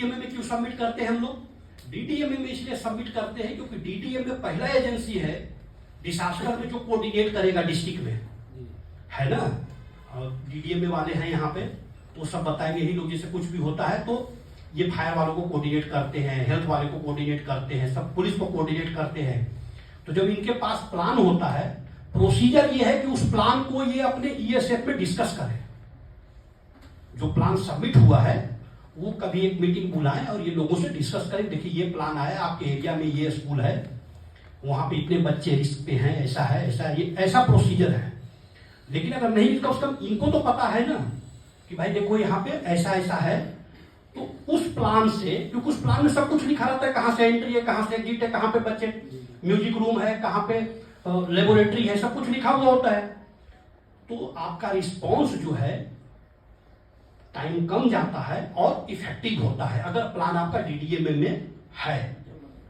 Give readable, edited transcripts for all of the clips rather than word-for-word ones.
डीटीएमए में क्यों सबमिट करते हैं हम लोग? डीटीएमए में इसलिए सबमिट करते हैं क्योंकि डीटीएमए पहला एजेंसी है डिसास्टर में जो कोऑर्डिनेट करेगा डिस्ट्रिक्ट में, है ना। डीटीएमए वाले हैं यहाँ पे, वो सब बताएंगे ही लोग। जैसे कुछ भी होता है तो ये फायर वालों को कोऑर्डिनेट करते हैं, हेल्थ वाले को कोऑर्डिनेट करते हैं, सब पुलिस को कोऑर्डिनेट करते हैं। तो जब इनके पास प्लान होता है, प्रोसीजर ये है कि उस प्लान को ये अपने ईएसएफ में डिस्कस करें। जो प्लान सबमिट हुआ है वो कभी एक मीटिंग बुलाएं और ये लोगों से डिस्कस करें, देखिए ये प्लान आया, आपके एरिया में ये स्कूल है, वहां पे इतने बच्चे रिस्क पे हैं, ऐसा है, ऐसा है, ये ऐसा प्रोसीजर है। लेकिन अगर नहीं लिखा उसका, इनको तो पता है ना कि भाई देखो यहाँ पे ऐसा ऐसा है, तो उस प्लान से, क्योंकि उस प्लान में सब कुछ लिखा रहता है, कहाँ से एंट्री है, कहाँ से एग्जिट है, कहाँ पे बच्चे म्यूजिक रूम है, कहाँ पे लेबोरेटरी है, सब कुछ लिखा हुआ होता है। तो आपका रिस्पॉन्स जो है टाइम कम जाता है और इफेक्टिव होता है अगर प्लान आपका डीडीएमए में है,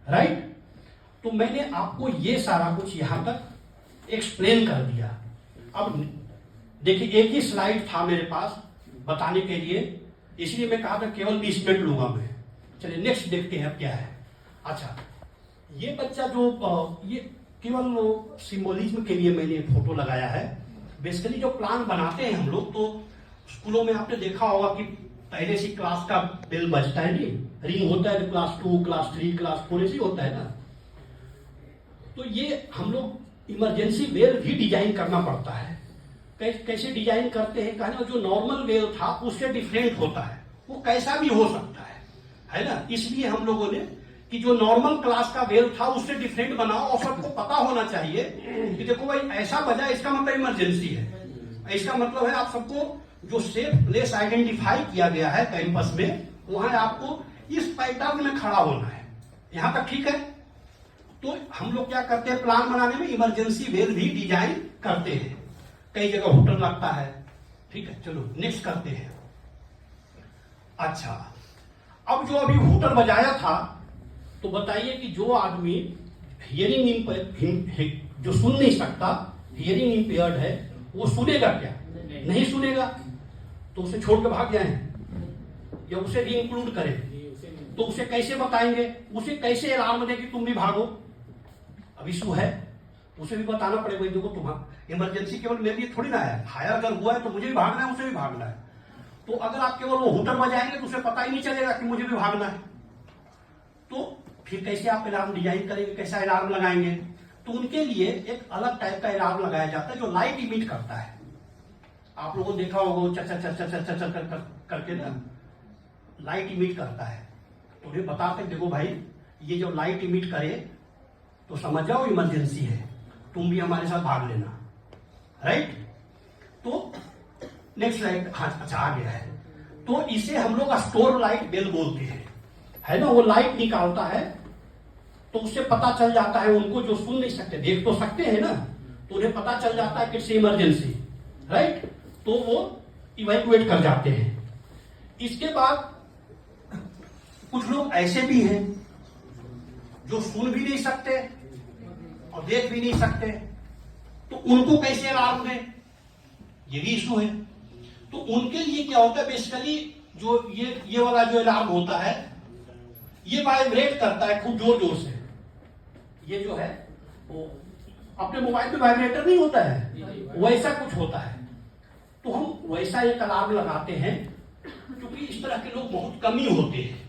राइट। तो मैंने आपको ये सारा कुछ यहां तक एक्सप्लेन कर दिया। अब देखिए एक ही स्लाइड था मेरे पास बताने के लिए, इसलिए मैं कहा था केवल 20 मिनट लूंगा मैं। चलिए नेक्स्ट देखते हैं अब क्या है। अच्छा, ये बच्चा जो ये केवल सिंबोलिज्म के लिए मैंने फोटो लगाया है। बेसिकली जो प्लान बनाते हैं हम लोग, तो स्कूलों में आपने देखा होगा कि पहले से क्लास का बेल बजता है, नहीं रिंग होता है, तो क्लास 2, क्लास 3, क्लास 4 ऐसे होता है ना। तो ये हम लोग इमरजेंसी बेल भी डिजाइन करना पड़ता है। कैसे डिजाइन करते हैं, कहना जो नॉर्मल बेल था उससे डिफरेंट होता है, वो कैसा भी हो सकता है ना। इसलिए हम लोगों ने कि जो नॉर्मल क्लास का बेल था उससे डिफरेंट बनाओ, और सबको पता होना चाहिए कि देखो भाई ऐसा बजा, इसका मतलब इमरजेंसी है। इसका मतलब है आप सबको जो सेफ प्लेस आइडेंटिफाई किया गया है कैंपस में, वहां आपको इस पैटर्न में खड़ा होना है। यहां तक ठीक है। तो हम लोग क्या करते हैं, प्लान बनाने में इमरजेंसी बेल भी डिजाइन करते हैं। कई जगह हुटर लगता है, ठीक है। चलो नेक्स्ट करते हैं। अच्छा, अब जो अभी हुटर बजाया था, तो बताइए कि जो आदमी हियरिंग जो सुन नहीं सकता, हियरिंग इंपेयर्ड है, वो सुनेगा क्या? नहीं सुनेगा। तो उसे छोड़ के भाग जाए या उसे भी इंक्लूड करें, तो उसे कैसे बताएंगे, उसे कैसे अलार्म दे कि तुम भी भागो? अब इशू है, उसे भी बताना पड़ेगा। देखो तुम्हारा इमरजेंसी केवल मेरे लिए थोड़ी ना है, फायर अगर हुआ है तो मुझे भी भागना है, उसे भी भागना है। तो अगर आप केवल वो हुटर बजाएंगे तो उसे पता ही नहीं चलेगा कि मुझे भी भागना है। तो फिर कैसे आप अलार्म डिजाइन करेंगे, कैसा अलार्म लगाएंगे? तो उनके लिए एक अलग टाइप का अलार्म लगाया जाता है जो लाइट इमिट करता है। आप लोगों ने देखा होगा चर चर चर चर चर चर करके ना लाइट इमिट करता है। तो उन्हें बताते देखो भाई, ये जब लाइट इमिट करे तो समझ जाओ इमरजेंसी है, तुम भी हमारे साथ भाग लेना, राइट। तो नेक्स्ट स्लाइड, हाँ अच्छा आ गया है। तो इसे हम लोग स्टोर लाइट बेल बोलते हैं, है ना। वो लाइट निकालता है तो उससे पता चल जाता है उनको जो सुन नहीं सकते, देख तो सकते हैं ना, तो उन्हें पता चल जाता है कि इट्स इमरजेंसी, राइट। तो वो इवैक्यूएट कर जाते हैं। इसके बाद कुछ लोग ऐसे भी हैं जो सुन भी नहीं सकते और देख भी नहीं सकते, तो उनको कैसे अलार्म दें, ये भी इशू है। तो उनके लिए क्या होता है, बेसिकली जो ये वाला जो अलार्म होता है, ये वाइब्रेट करता है खूब जोर जोर से। ये जो है वो अपने मोबाइल पे वाइब्रेटर नहीं होता है, वैसा कुछ होता है। तो हम वैसा एक अलार्म लगाते हैं, क्योंकि इस तरह के लोग बहुत कम ही होते हैं,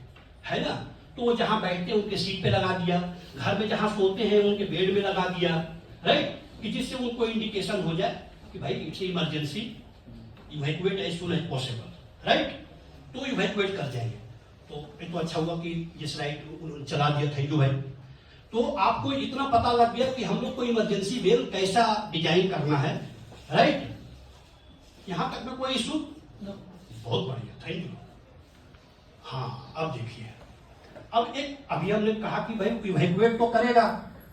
है ना। तो वो जहां बैठते हैं उनके सीट पे लगा दिया, घर में जहां सोते हैं उनके बेड में लगा दिया, राइट, कि जिससे उनको इंडिकेशन हो जाए कि भाई it's emergency, evacuate as soon as possible, right. तो इवैक्यूएट कर जाएंगे। तो ये तो अच्छा हुआ कि ये स्लाइड चला दिया, थैंक यू भाई। तो आपको इतना पता लग गया कि हम लोग को इमरजेंसी बेल कैसा डिजाइन करना है, राइट। यहां तक में कोई इशू? बहुत बढ़िया, थैंक यू। हाँ, अब देखिए, अब एक अभी हमने कहा कि भाई इवैक्यूएट तो करेगा,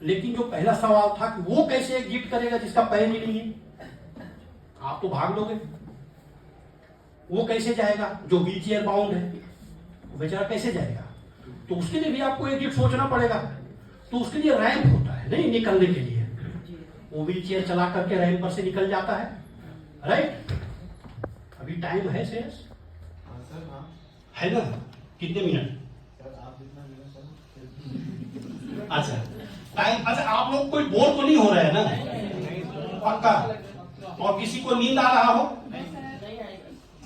लेकिन जो पहला सवाल था कि वो कैसे एग्जिट करेगा जिसका पैर ही नहीं है? आप तो भाग लोगे, वो कैसे जाएगा? जो व्हील चेयर बाउंड है वो बेचारा कैसे जाएगा? तो उसके लिए भी आपको एग्जिट सोचना पड़ेगा। तो उसके लिए रैंप होता है, नहीं निकलने के लिए वो व्हील चेयर चला करके रैंप पर से निकल जाता है, राइट। अभी टाइम है शेष, है ना, कितने मिनट? अच्छा टाइम, अच्छा आप लोग कोई बोर तो नहीं हो रहे हैं ना? पक्का? और किसी को नींद आ रहा हो?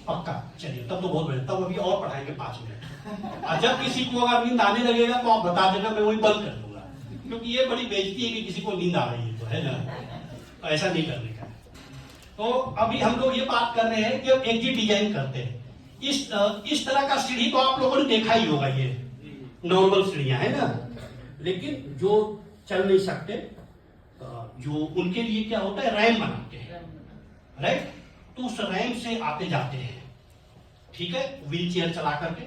पक्का, चलिए तब तो बहुत बढ़िया, तब अभी और पढ़ाएंगे 5 मिनट। और जब किसी को अगर नींद आने लगेगा तो आप बता देना, मैं वही बंद कर दूंगा, क्योंकि ये बड़ी बेइज्जती है कि किसी को नींद आ रही है, तो है ना, तो ऐसा नहीं करने का। तो अभी हम लोग ये बात कर रहे हैं कि एग्जिट डिजाइन करते हैं। इस तरह का सीढ़ी तो आप लोगों ने देखा ही होगा, ये नॉर्मल सीढ़ियां है ना, लेकिन जो चल नहीं सकते, जो उनके लिए क्या होता है, रैंप बनाते हैं, राइट? तो उस रैंप से आते जाते हैं, ठीक है, व्हील चेयर चला करके।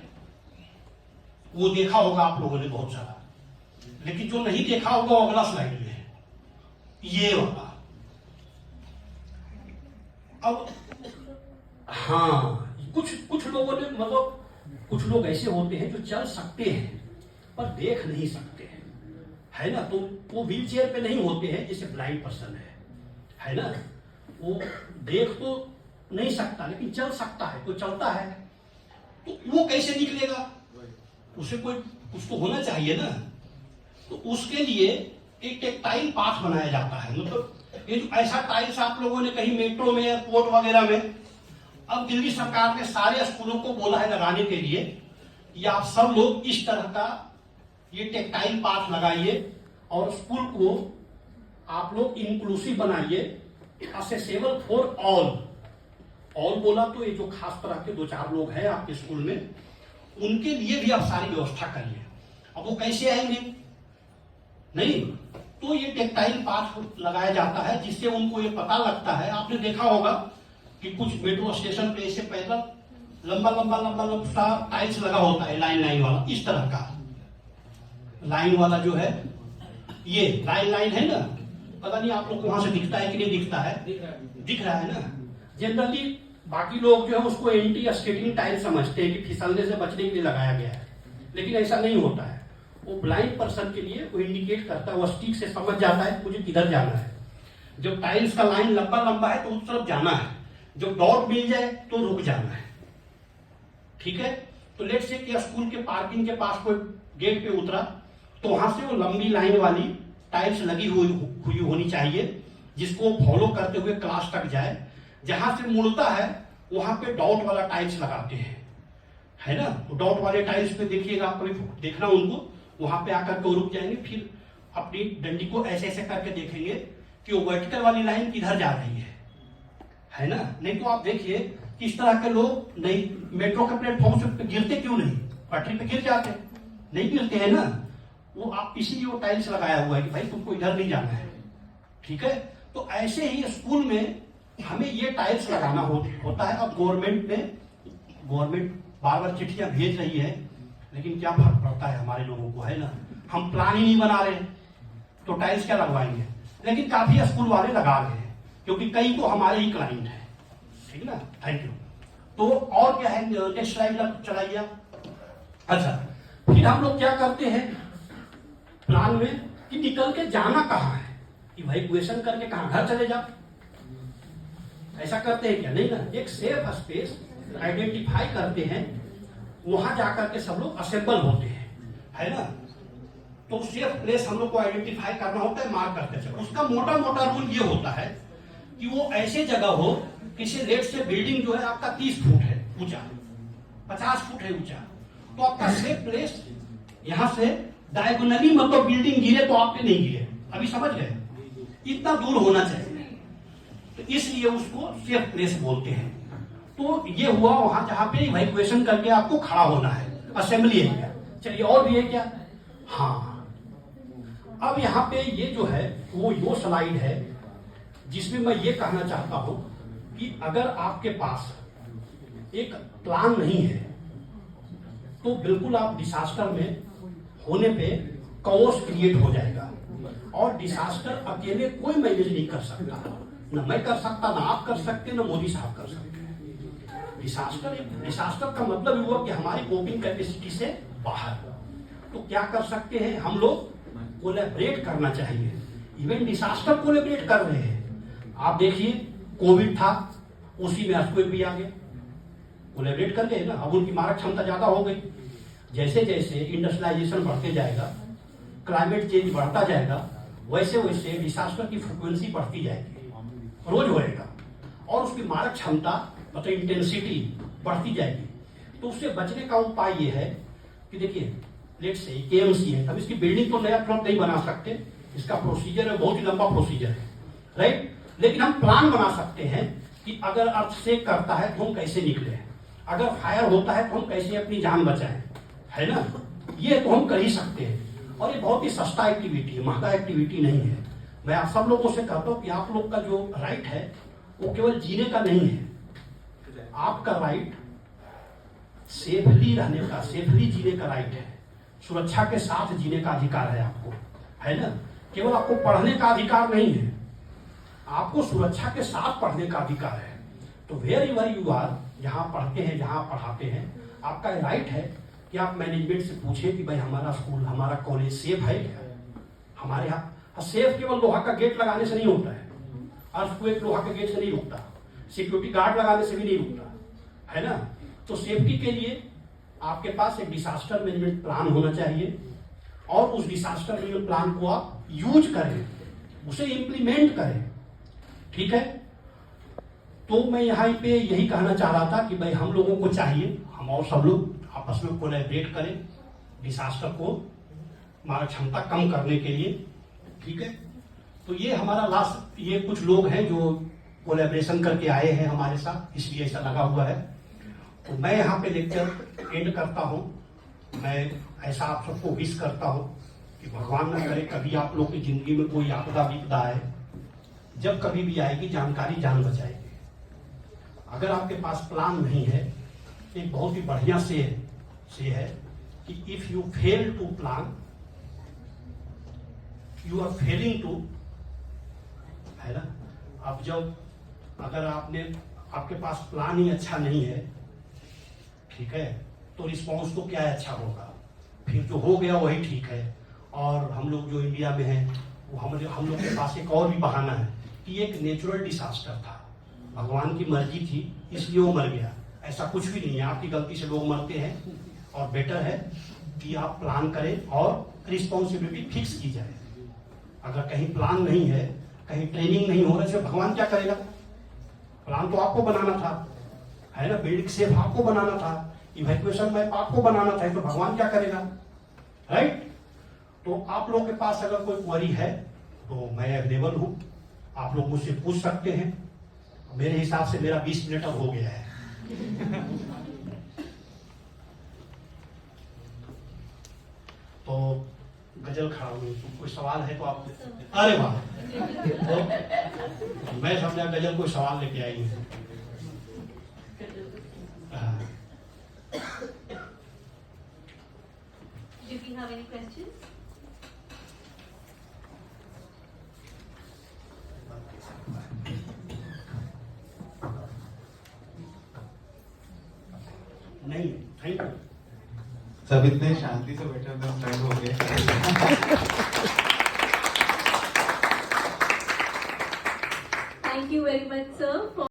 वो देखा होगा आप लोगों ने बहुत सारा, लेकिन जो नहीं देखा होगा वो अगला स्लाइड में है, ये वाला। अब हाँ, कुछ लोगों ने, मतलब कुछ लोग ऐसे होते हैं जो चल सकते हैं पर देख नहीं सकते हैं, है ना, तो वो व्हील चेयर पे नहीं होते हैं, जैसे ब्लाइंड पर्सन है ना, वो देख तो नहीं सकता लेकिन चल सकता है, तो चलता है, तो वो कैसे निकलेगा? उसे कोई कुछ तो होना चाहिए ना, तो उसके लिए एक टेक्टाइल पाथ बनाया जाता है। मतलब ये जो ऐसा टाइल्स आप लोगों ने कहीं मेट्रो में, एयरपोर्ट वगैरह में, अब दिल्ली सरकार ने सारे स्कूलों को बोला है लगाने के लिए कि आप सब लोग इस तरह का ये टेक्टाइल पाथ लगाइए और स्कूल को आप लोग इंक्लूसिव बनाइए, असेसेबल फॉर ऑल। ऑल बोला तो ये जो खास तरह के 2-4 लोग हैं आपके स्कूल में, उनके लिए भी आप सारी व्यवस्था करिए। अब वो कैसे आएंगे? नहीं, तो ये टेक्टाइल पाथ लगाया जाता है जिससे उनको ये पता लगता है। आपने देखा होगा कि कुछ मेट्रो स्टेशन पे ऐसे पैदल लंबा टाइल्स लगा होता है, लाइन वाला, इस तरह का लाइन वाला जो है, ये लाइन है ना, पता नहीं आप लोग को वहां से दिखता है कि नहीं दिखता है? दिख रहा है ना। जनरली बाकी लोग जो है उसको एंटी स्केटिंग टाइल समझते हैं कि फिसलने से बचने के लिए लगाया गया है, लेकिन ऐसा नहीं होता है। वो ब्लाइंड पर्सन के लिए वो इंडिकेट करता है, वो स्टिक से समझ जाता है मुझे किधर जाना है। जब टाइल्स का लाइन लंबा है तो उस तरफ जाना है, जब डॉट मिल जाए तो रुक जाना है, ठीक है। तो लेट्स से कि स्कूल के पार्किंग के पास कोई गेट पे उतरा, तो वहां से वो लंबी लाइन वाली टाइल्स लगी हुई होनी चाहिए, जिसको फॉलो करते हुए क्लास तक जाए। जहां से मुड़ता है वहां पे डॉट वाला टाइल्स लगाते हैं, है ना। तो डॉट वाले टाइल्स पे देखिएगा, आप कभी देखना उनको, वहां पे आकर के रुक जाएंगे, फिर अपनी डंडी को ऐसे करके देखेंगे कि वो वर्टिकल वाली लाइन किधर जा रही है ना। नहीं तो आप देखिए किस तरह के लोग नहीं मेट्रो के प्लेटफॉर्म से गिरते क्यों नहीं, पटरी पे गिर जाते, नहीं गिरते हैं ना, वो आप इसीलिए वो टाइल्स लगाया हुआ है कि भाई तुमको इधर नहीं जाना है, ठीक है। तो ऐसे ही स्कूल में हमें ये टाइल्स लगाना होता है। अब गवर्नमेंट बार चिट्ठियां भेज रही है, लेकिन क्या फर्क पड़ता है हमारे लोगों को, है ना। हम प्लान ही नहीं बना रहे तो टाइल्स क्या लगवाएंगे, लेकिन काफी स्कूल वाले लगा रहे हैं क्योंकि कई तो हमारे ही क्लाइंट है, ठीक ना। Thank you. तो और क्या है, नेक्स्ट स्लाइड चलाइए। अच्छा, फिर हम लोग क्या करते हैं प्लान में कि निकल के जाना कहाँ है, कि भाई क्वेश्चन करके कहाँ, घर चले जाओ, ऐसा करते हैं क्या? नहीं ना। एक सेफ स्पेस आइडेंटिफाई करते हैं, वहां जाकर के सब लोग असेंबल होते हैं, है ना। तो सेफ प्लेस हम लोग को आइडेंटिफाई करना होता है, मार्क करते हैं। उसका मोटा रूल ये होता है कि वो ऐसे जगह हो, किसी लेट से बिल्डिंग जो है आपका 30 फुट है ऊंचा, 50 फुट है ऊंचा, तो आपका सेफ प्लेस यहां से डायगोनली, मतलब बिल्डिंग गिरे तो आपके नहीं गिरे, अभी समझ गए, इतना दूर होना चाहिए, तो इसलिए उसको सेफ प्लेस बोलते हैं। तो ये हुआ वहां जहां पे इवैक्यूएशन करके आपको खड़ा होना है, असेंबली एरिया। चलिए और भी है क्या? हाँ, अब यहाँ पे ये जो है वो स्लाइड है जिसमें मैं ये कहना चाहता हूं कि अगर आपके पास एक प्लान नहीं है तो बिल्कुल आप डिसास्टर में होने पे कॉस क्रिएट हो जाएगा, और डिसास्टर अकेले कोई मैनेज नहीं कर सकता, ना मैं कर सकता, ना आप कर सकते, ना मोदी साहब कर सकते। डिसास्टर का मतलब हुआ कि हमारी कोपिंग कैपेसिटी से बाहर। तो क्या कर सकते हैं हम लोग? कोलैबोरेट करना चाहिए। इवन डिसास्टर कोलैबोरेट कर रहे हैं। आप देखिए कोविड था, उसी में अर्थक्वेक भी आ गया, कोलैबोरेट कर गए ना, अब उनकी मारक क्षमता ज्यादा हो गई। जैसे जैसे इंडस्ट्रियलाइजेशन बढ़ते जाएगा, क्लाइमेट चेंज बढ़ता जाएगा, वैसे वैसे डिसास्टर की फ्रिक्वेंसी बढ़ती जाएगी, रोज होएगा, और उसकी मारक क्षमता मतलब इंटेंसिटी बढ़ती जाएगी। तो उससे बचने का उपाय ये है कि देखिए, लेट्स से केएमसी है, अब इसकी बिल्डिंग तो नया तुरंत नहीं बना सकते, इसका प्रोसीजर है, बहुत ही लंबा प्रोसीजर है, राइट। लेकिन हम प्लान बना सकते हैं कि अगर अर्थ शेक करता है तो हम कैसे निकले, अगर फायर होता है तो हम कैसे अपनी जान बचाएं, है ना। ये तो हम कर ही सकते हैं, और ये बहुत ही सस्ता एक्टिविटी है, महंगा एक्टिविटी नहीं है। मैं आप सब लोगों से कहता हूं कि आप लोग का जो राइट है वो केवल जीने का नहीं है, आपका राइट सेफली रहने का, सेफली जीने का राइट है, सुरक्षा के साथ जीने का अधिकार है आपको, है ना। केवल आपको पढ़ने का अधिकार नहीं है, आपको सुरक्षा के साथ पढ़ने का अधिकार है। तो वेयर एवर यू आर, जहां पढ़ते हैं, जहां पढ़ाते हैं, आपका राइट है कि आप मैनेजमेंट से पूछे कि भाई हमारा स्कूल, हमारा कॉलेज सेफ है क्या। हमारे यहाँ सेफ केवल लोहा का गेट लगाने से नहीं होता है, अर्थक्वेक लोहा के गेट से नहीं रुकता, सिक्योरिटी गार्ड लगाने से भी नहीं रुकता, है ना। तो सेफ्टी के लिए आपके पास एक डिसास्टर मैनेजमेंट प्लान होना चाहिए, और उस डिसास्टर मैनेजमेंट प्लान को आप यूज करें, उसे इंप्लीमेंट करें, ठीक है। तो मैं यहाँ पे यही कहना चाह रहा था कि भाई हम लोगों को चाहिए, हम और सब लोग आपस में कोलैबोरेट करें डिसास्टर को, हमारा क्षमता कम करने के लिए, ठीक है। तो ये हमारा लास्ट, ये कुछ लोग हैं जो कोलैबोरेशन करके आए हैं हमारे साथ, इसलिए ऐसा लगा हुआ है। तो मैं यहाँ पे लेक्चर एंड करता हूँ। मैं ऐसा आप सबको विश करता हूँ कि भगवान न करे कभी आप लोग की जिंदगी में कोई आपदा विपदा आए, जब कभी भी आएगी जानकारी जान बचाएगी। अगर आपके पास प्लान नहीं है, एक बहुत ही बढ़िया से है कि if you fail to plan you are failing to, है ना। अब जब अगर आपके पास प्लान ही अच्छा नहीं है, ठीक है, तो रिस्पॉन्स तो क्या अच्छा होगा, फिर जो हो गया वही ठीक है। और हम लोग जो इंडिया में हैं, वो हम लोग के पास एक और भी बहाना है कि एक नेचुरल डिसास्टर था, भगवान की मर्जी थी इसलिए वो मर गया, ऐसा कुछ भी नहीं है। आपकी गलती से लोग मरते हैं, और बेटर है कि आप प्लान करें और रिस्पॉन्सिबिलिटी फिक्स की जाए। अगर कहीं प्लान नहीं है, कहीं ट्रेनिंग नहीं हो रहा है, भगवान क्या करेगा। प्लान तो आपको बनाना था, है ना, बिल्डिंग सेफ आपको बनाना था, इवैक्यूएशन मैप आपको बनाना था, तो भगवान क्या करेगा, राइट। तो आप लोग के पास अगर कोई क्वेरी है तो मैं अवेलेबल हूं, आप लोग मुझसे पूछ सकते हैं। मेरे हिसाब से मेरा 20 मिनट अब हो गया है। तो गजल खड़ा हूँ, कोई सवाल है तो आप, अरे वाह, तो मैं समझा गजल कोई सवाल लेके आई हूँ। Do we have any questions? नहीं, थैंक यू। सब इतने शांति से बैठे एकदम टाइम हो गया। Thank you very much, sir.